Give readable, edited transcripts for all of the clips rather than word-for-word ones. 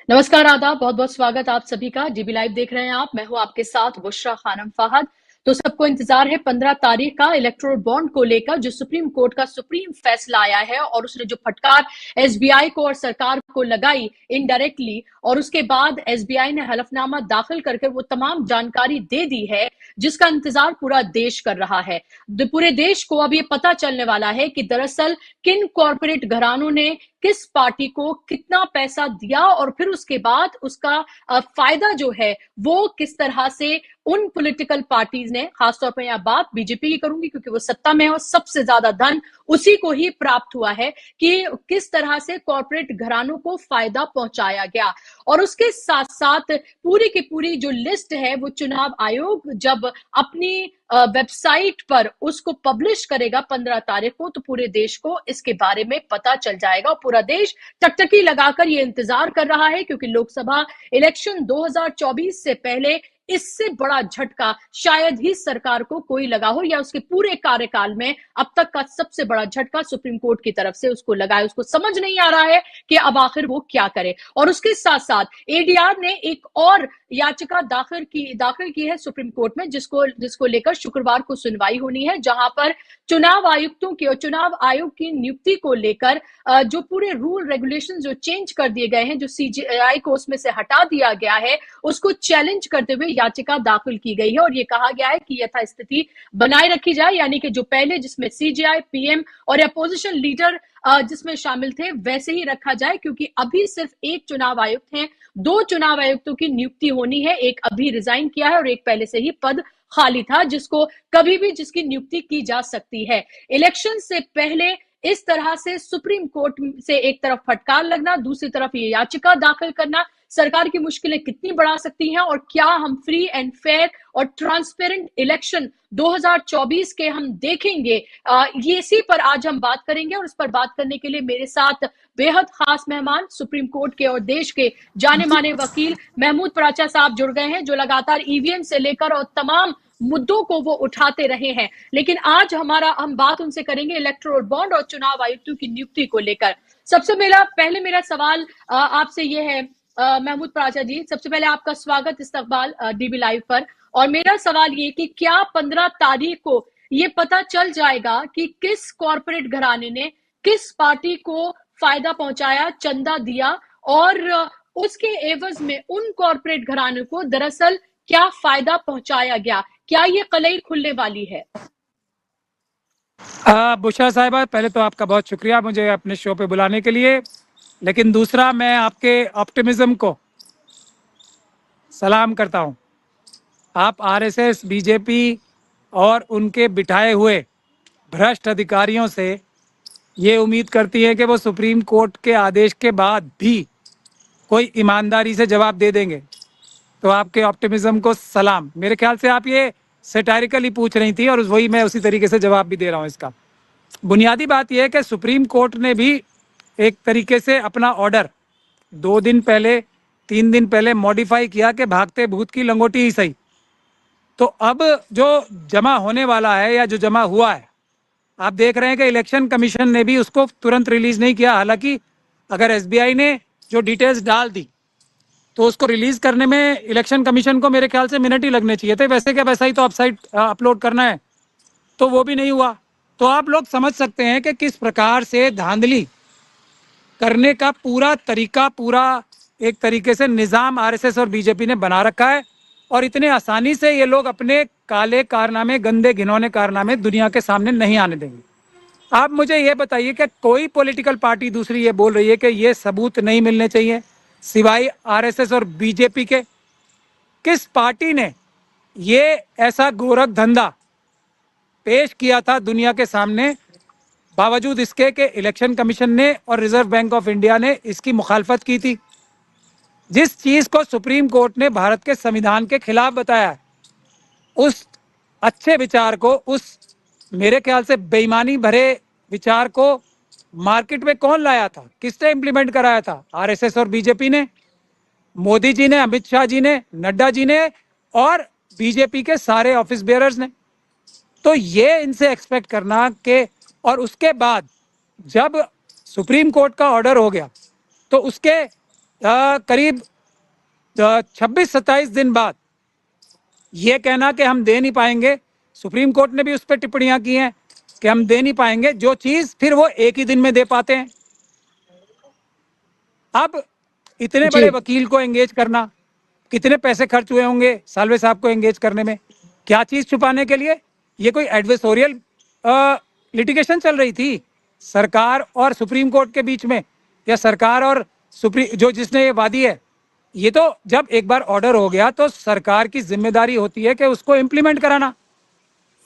नमस्कार, आदाब, बहुत-बहुत स्वागत आप सभी का। डीबी लाइव देख रहे हैं आप। मैं हूं आपके साथ बुशरा खानम फाहद। तो सबको इंतजार है 15 तारीख का इलेक्टोरल बॉन्ड को लेकर जो सुप्रीम कोर्ट का सुप्रीम फैसला आया है और उसने जो फटकार एसबीआई को और सरकार को लगाई इनडायरेक्टली, और उसके बाद एसबीआई ने हलफनामा दाखिल करके वो तमाम जानकारी दे दी है जिसका इंतजार पूरा देश कर रहा है। पूरे देश को अब ये पता चलने वाला है कि दरअसल किन कॉरपोरेट घरानों ने किस पार्टी को कितना पैसा दिया और फिर उसके बाद उसका फायदा जो है वो किस तरह से उन पॉलिटिकल पार्टीज ने, खासतौर पर यहां बात बीजेपी की करूंगी क्योंकि वो सत्ता में है और सबसे ज्यादा धन उसी को ही प्राप्त हुआ है, कि किस तरह से कॉरपोरेट घरानों को फायदा पहुंचाया गया। और उसके साथ साथ पूरी की पूरी जो लिस्ट है वो चुनाव आयोग जब अपनी वेबसाइट पर उसको पब्लिश करेगा 15 तारीख को, तो पूरे देश को इसके बारे में पता चल जाएगा। पूरा देश टकटकी लगाकर ये इंतजार कर रहा है क्योंकि लोकसभा इलेक्शन 2024 से पहले इससे बड़ा झटका शायद ही सरकार को कोई लगा हो, या उसके पूरे कार्यकाल में अब तक का सबसे बड़ा झटका सुप्रीम कोर्ट की तरफ से उसको लगा है। उसको समझ नहीं आ रहा है कि अब आखिर वो क्या करे। और उसके साथ साथ एडीआर ने एक और याचिका दाखिल की है सुप्रीम कोर्ट में, जिसको लेकर शुक्रवार को सुनवाई होनी है, जहां पर चुनाव आयुक्तों की और चुनाव आयोग की नियुक्ति को लेकर जो पूरे रूल रेगुलेशन जो चेंज कर दिए गए हैं, जो सीजीआई को उसमें से हटा दिया गया है, उसको चैलेंज करते हुए याचिका दाखिल की गई है। और ये कहा गया है कि यथास्थिति बनाए रखी जाए, यानी कि जो पहले जिसमें सीजीआई, पीएम और अपोजिशन लीडर जिसमें शामिल थे वैसे ही रखा जाए, क्योंकि अभी सिर्फ एक चुनाव आयुक्त हैं। दो चुनाव आयुक्तों की नियुक्ति होनी है, एक अभी रिजाइन किया है और एक पहले से ही पद खाली था जिसको कभी भी जिसकी नियुक्ति की जा सकती है। इलेक्शन से पहले इस तरह से सुप्रीम कोर्ट से एक तरफ फटकार लगना, दूसरी तरफ ये याचिका दाखिल करना सरकार की मुश्किलें कितनी बढ़ा सकती हैं, और क्या हम फ्री एंड फेयर और ट्रांसपेरेंट इलेक्शन 2024 के हम देखेंगे, ये इसी पर आज हम बात करेंगे। और इस पर बात करने के लिए मेरे साथ बेहद खास मेहमान, सुप्रीम कोर्ट के और देश के जाने माने वकील महमूद पराचा साहब जुड़ गए हैं, जो लगातार ईवीएम से लेकर और तमाम मुद्दों को वो उठाते रहे हैं। लेकिन आज हम बात उनसे करेंगे इलेक्टोरल बॉन्ड और चुनाव आयुक्तों की नियुक्ति को लेकर। सबसे पहले मेरा सवाल आपसे ये है, महमूद पराचा जी, सबसे पहले आपका स्वागत इस्तकबाल डीबी लाइव पर। और मेरा सवाल ये कि क्या 15 तारीख को ये पता चल जाएगा कि किस कॉरपोरेट घराने ने किस पार्टी को फायदा पहुंचाया, चंदा दिया, और उसके एवज में उन कॉरपोरेट घरानों को दरअसल क्या फायदा पहुंचाया गया? क्या ये कलई खुलने वाली है? बुशरा साहिबा, पहले तो आपका बहुत शुक्रिया मुझे अपने शो पे बुलाने के लिए। लेकिन दूसरा, मैं आपके ऑप्टिमिज्म को सलाम करता हूं। आप आरएसएस, बीजेपी और उनके बिठाए हुए भ्रष्ट अधिकारियों से ये उम्मीद करती हैं कि वो सुप्रीम कोर्ट के आदेश के बाद भी कोई ईमानदारी से जवाब दे देंगे, तो आपके ऑप्टिमिज्म को सलाम। मेरे ख्याल से आप ये सेटारिकली पूछ रही थी और वही मैं उसी तरीके से जवाब भी दे रहा हूँ। इसका बुनियादी बात यह है कि सुप्रीम कोर्ट ने भी एक तरीके से अपना ऑर्डर 2 दिन पहले, 3 दिन पहले मॉडिफाई किया कि भागते भूत की लंगोटी ही सही। तो अब जो जमा होने वाला है या जो जमा हुआ है, आप देख रहे हैं कि इलेक्शन कमीशन ने भी उसको तुरंत रिलीज नहीं किया। हालांकि अगर एसबीआई ने जो डिटेल्स डाल दी तो उसको रिलीज करने में इलेक्शन कमीशन को मेरे ख्याल से मिनट ही लगने चाहिए थे। वैसे क्या वैसा ही तो वेबसाइट अपलोड करना है, तो वो भी नहीं हुआ। तो आप लोग समझ सकते हैं कि किस प्रकार से धांधली करने का पूरा तरीका, पूरा एक तरीके से निज़ाम आरएसएस और बीजेपी ने बना रखा है। और इतने आसानी से ये लोग अपने काले कारनामे, गंदे घिनौने कारनामे दुनिया के सामने नहीं आने देंगे। आप मुझे ये बताइए कि कोई पॉलिटिकल पार्टी दूसरी ये बोल रही है कि ये सबूत नहीं मिलने चाहिए सिवाय आरएसएस और बीजेपी के? किस पार्टी ने ये ऐसा गोरख धंधा पेश किया था दुनिया के सामने, बावजूद इसके कि इलेक्शन कमीशन ने और रिजर्व बैंक ऑफ इंडिया ने इसकी मुखालफत की थी? जिस चीज को सुप्रीम कोर्ट ने भारत के संविधान के खिलाफ बताया, उस अच्छे विचार को, उस मेरे ख्याल से बेईमानी भरे विचार को मार्केट में कौन लाया था, किसने इंप्लीमेंट कराया था? आरएसएस और बीजेपी ने, मोदी जी ने, अमित शाह जी ने, नड्डा जी ने और बीजेपी के सारे ऑफिस बेयरर्स ने। तो ये इनसे एक्सपेक्ट करना कि, और उसके बाद जब सुप्रीम कोर्ट का ऑर्डर हो गया तो उसके करीब 26-27 दिन बाद ये कहना कि हम दे नहीं पाएंगे, सुप्रीम कोर्ट ने भी उस पर टिप्पणियां की हैं कि हम दे नहीं पाएंगे, जो चीज फिर वो एक ही दिन में दे पाते हैं। अब इतने जी बड़े वकील को एंगेज करना, कितने पैसे खर्च हुए होंगे सालवे साहब को एंगेज करने में, क्या चीज छुपाने के लिए? ये कोई एडवर्सोरियल लिटिगेशन चल रही थी सरकार और सुप्रीम कोर्ट के बीच में, या सरकार और सुप्रीम जो जिसने ये वादी है? ये तो जब एक बार ऑर्डर हो गया तो सरकार की जिम्मेदारी होती है कि उसको इम्प्लीमेंट कराना।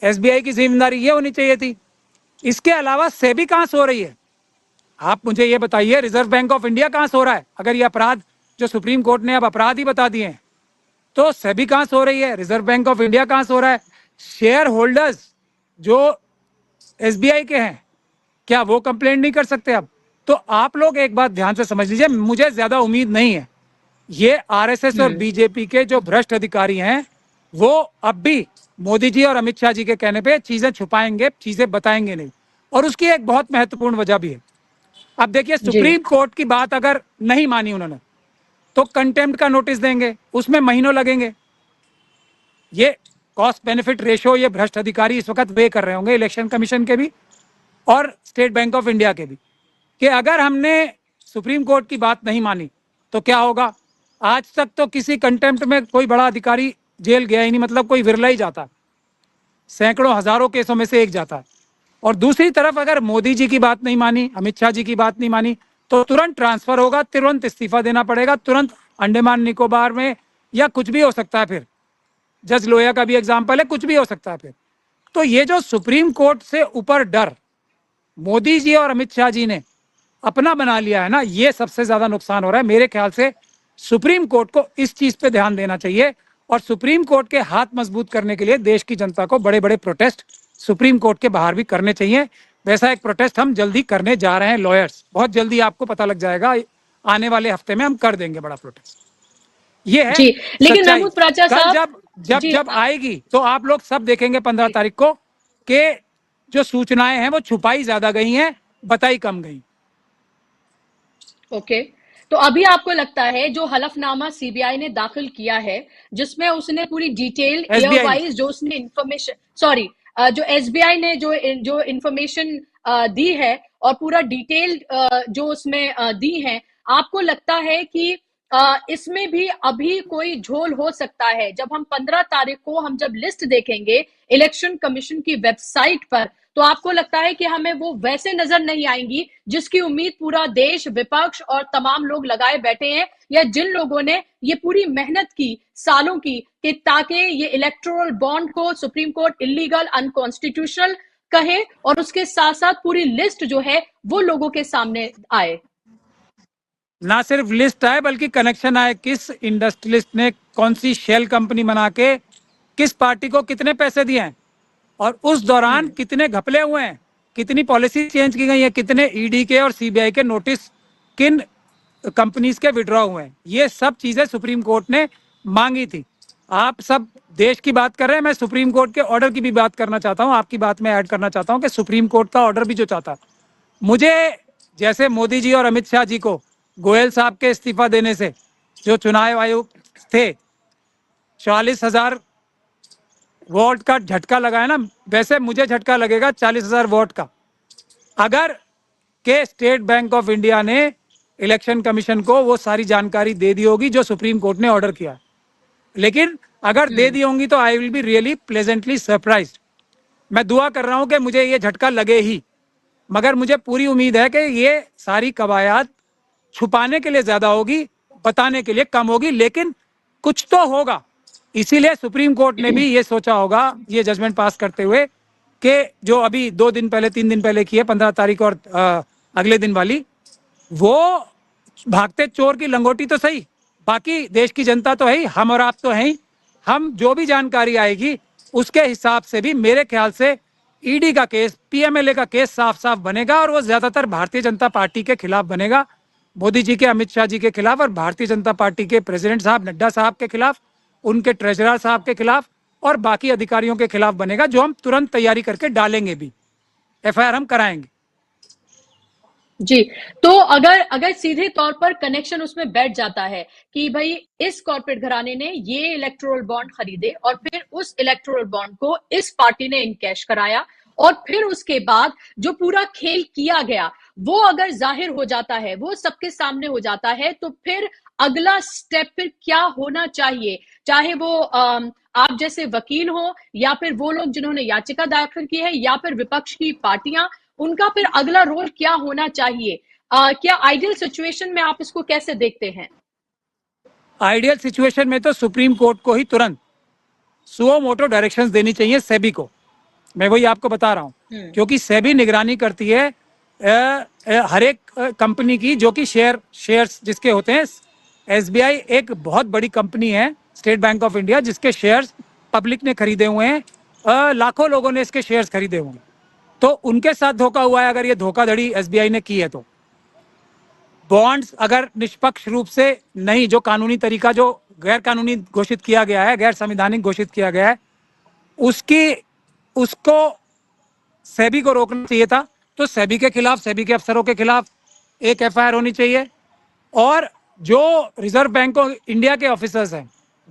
एसबीआई की जिम्मेदारी ये होनी चाहिए थी। इसके अलावा सेबी कहां सो रही है? आप मुझे ये बताइए, रिजर्व बैंक ऑफ इंडिया कहां सो रहा है? अगर ये अपराध जो सुप्रीम कोर्ट ने अब अपराध ही बता दिए हैं, तो सेबी कहां सो रही है? रिजर्व बैंक ऑफ इंडिया कहां सो रहा है? शेयर होल्डर्स जो एसबीआई के हैं, क्या वो कंप्लेंट नहीं कर सकते अब? तो आप लोग एक बात ध्यान से समझ लीजिए, मुझे ज्यादा उम्मीद नहीं है ये आरएसएस और बीजेपी के जो भ्रष्ट अधिकारी हैं वो अब भी मोदी जी और अमित शाह जी के कहने पे चीजें छुपाएंगे, चीजें बताएंगे नहीं। और उसकी एक बहुत महत्वपूर्ण वजह भी है। अब देखिए, जी सुप्रीम कोर्ट की बात अगर नहीं मानी उन्होंने तो कंटेम्प्ट का नोटिस देंगे, उसमें महीनों लगेंगे। ये कॉस्ट बेनिफिट रेशो ये भ्रष्ट अधिकारी इस वक्त वे कर रहे होंगे, इलेक्शन कमीशन के भी और स्टेट बैंक ऑफ इंडिया के भी, कि अगर हमने सुप्रीम कोर्ट की बात नहीं मानी तो क्या होगा। आज तक तो किसी कंटेम्प्ट में कोई बड़ा अधिकारी जेल गया ही नहीं, मतलब कोई विरला ही जाता, सैकड़ों हजारों केसों में से एक जाता है। और दूसरी तरफ अगर मोदी जी की बात नहीं मानी, अमित शाह जी की बात नहीं मानी, तो तुरंत ट्रांसफर होगा, तुरंत इस्तीफा देना पड़ेगा, तुरंत अंडमान निकोबार में, या कुछ भी हो सकता है। फिर जज लोया का भी एग्जाम्पल है, कुछ भी हो सकता है फिर। तो ये जो सुप्रीम कोर्ट से ऊपर डर मोदी जी और अमित शाह जी ने अपना बना लिया है ना, ये सबसे ज्यादा नुकसान हो रहा है। मेरे ख्याल से सुप्रीम कोर्ट को इस चीज पे ध्यान देना चाहिए और सुप्रीम कोर्ट के हाथ मजबूत करने के लिए देश की जनता को बड़े बड़े प्रोटेस्ट सुप्रीम कोर्ट के बाहर भी करने चाहिए। वैसा एक प्रोटेस्ट हम जल्दी करने जा रहे हैं, लॉयर्स, बहुत जल्दी आपको पता लग जाएगा, आने वाले हफ्ते में हम कर देंगे बड़ा प्रोटेस्ट। ये है जी लेकिन सच्चाई। महमूद प्राचा कल साहब जब जब जी जब आएगी तो आप लोग सब देखेंगे 15 तारीख को कि जो सूचनाएं हैं वो छुपाई ज्यादा गई हैं, बताई कम गई। ओके। तो अभी आपको लगता है जो हलफनामा सीबीआई ने दाखिल किया है, जिसमें उसने पूरी डिटेल ईयर एसबीआई ने वाइज जो उसने इंफॉर्मेशन, सॉरी, जो एसबीआई ने जो इंफॉर्मेशन दी है और पूरा डिटेल जो उसमें दी है, आपको लगता है कि इसमें भी अभी कोई झोल हो सकता है? जब हम 15 तारीख को हम जब लिस्ट देखेंगे इलेक्शन कमीशन की वेबसाइट पर, तो आपको लगता है कि हमें वो वैसे नजर नहीं आएंगी जिसकी उम्मीद पूरा देश, विपक्ष और तमाम लोग लगाए बैठे हैं, या जिन लोगों ने ये पूरी मेहनत की सालों की कि ताकि ये इलेक्टोरल बॉन्ड को सुप्रीम कोर्ट इलीगल, अनकॉन्स्टिट्यूशनल कहे और उसके साथ साथ पूरी लिस्ट जो है वो लोगों के सामने आए? ना सिर्फ लिस्ट आए बल्कि कनेक्शन आए, किस इंडस्ट्रियलिस्ट ने कौन सी शेल कंपनी बना के किस पार्टी को कितने पैसे दिए हैं, और उस दौरान कितने घपले हुए हैं, कितनी पॉलिसी चेंज की गई है, कितने ईडी के और सीबीआई के नोटिस किन कंपनीज के विड्रॉ हुए हैं, ये सब चीजें सुप्रीम कोर्ट ने मांगी थी। आप सब देश की बात कर रहे हैं, मैं सुप्रीम कोर्ट के ऑर्डर की भी बात करना चाहता हूं, आपकी बात में ऐड करना चाहता हूं कि सुप्रीम कोर्ट का ऑर्डर भी जो चाहता, मुझे जैसे मोदी जी और अमित शाह जी को गोयल साहब के इस्तीफा देने से जो चुनाव आयोग थे 40,000 वोट का झटका लगाया ना, वैसे मुझे झटका लगेगा 40,000 वोट का, अगर के स्टेट बैंक ऑफ इंडिया ने इलेक्शन कमीशन को वो सारी जानकारी दे दी होगी जो सुप्रीम कोर्ट ने ऑर्डर किया। लेकिन अगर दे दी होंगी तो I will be really pleasantly surprised. मैं दुआ कर रहा हूं कि मुझे ये झटका लगे ही, मगर मुझे पूरी उम्मीद है कि ये सारी कवायद छुपाने के लिए ज्यादा होगी, बताने के लिए कम होगी, लेकिन कुछ तो होगा। इसीलिए सुप्रीम कोर्ट ने भी ये सोचा होगा ये जजमेंट पास करते हुए कि जो अभी 2 दिन पहले 3 दिन पहले की है 15 तारीख और अगले दिन वाली, वो भागते चोर की लंगोटी तो सही, बाकी देश की जनता तो है ही, हम और आप तो हैं ही। हम जो भी जानकारी आएगी उसके हिसाब से भी मेरे ख्याल से ईडी का केस, पीएमएलए का केस साफ साफ बनेगा, और वो ज्यादातर भारतीय जनता पार्टी के खिलाफ बनेगा, मोदी जी के, अमित शाह जी के खिलाफ, और भारतीय जनता पार्टी के प्रेसिडेंट साहब नड्डा साहब के खिलाफ, उनके ट्रेजरर साहब के खिलाफ और बाकी अधिकारियों के खिलाफ बनेगा, जो हम तुरंत तैयारी करके डालेंगे भी, एफआईआर हम कराएंगे। जी। तो अगर अगर सीधे तौर पर कनेक्शन उसमें बैठ जाता है कि भाई इस कॉर्पोरेट घराने ने ये इलेक्टोरल बॉन्ड खरीदे और फिर उस इलेक्टोरल बॉन्ड को इस पार्टी ने इनकैश कराया और फिर उसके बाद जो पूरा खेल किया गया वो अगर जाहिर हो जाता है, वो सबके सामने हो जाता है, तो फिर अगला स्टेप फिर क्या होना चाहिए? चाहे वो आप जैसे वकील हो या फिर वो लोग जिन्होंने याचिका दाखिल की है या फिर विपक्ष की पार्टियां, उनका फिर अगला रोल क्या होना चाहिए? क्या आइडियल सिचुएशन में आप इसको कैसे देखते हैं? आइडियल सिचुएशन में तो सुप्रीम कोर्ट को ही तुरंत सुओ मोटो डायरेक्शंस देनी चाहिए सेबी को। मैं वही आपको बता रहा हूँ, क्योंकि सेबी निगरानी करती है हर एक कंपनी की जो कि शेयर्स जिसके होते हैं। एसबीआई एक बहुत बड़ी कंपनी है, स्टेट बैंक ऑफ इंडिया, जिसके शेयर्स पब्लिक ने खरीदे हुए हैं। लाखों लोगों ने इसके शेयर्स खरीदे हुए हैं। तो उनके साथ धोखा हुआ है अगर ये धोखाधड़ी एसबीआई ने की है तो। बॉन्ड्स अगर निष्पक्ष रूप से नहीं, जो कानूनी तरीका जो गैर कानूनी घोषित किया गया है, गैर संवैधानिक घोषित किया गया है, उसकी उसको सेबी को रोकना चाहिए था। तो सेबी के खिलाफ, सेबी के अफसरों के खिलाफ एक एफआईआर होनी चाहिए। और जो रिजर्व बैंक ऑफ इंडिया के ऑफिसर्स हैं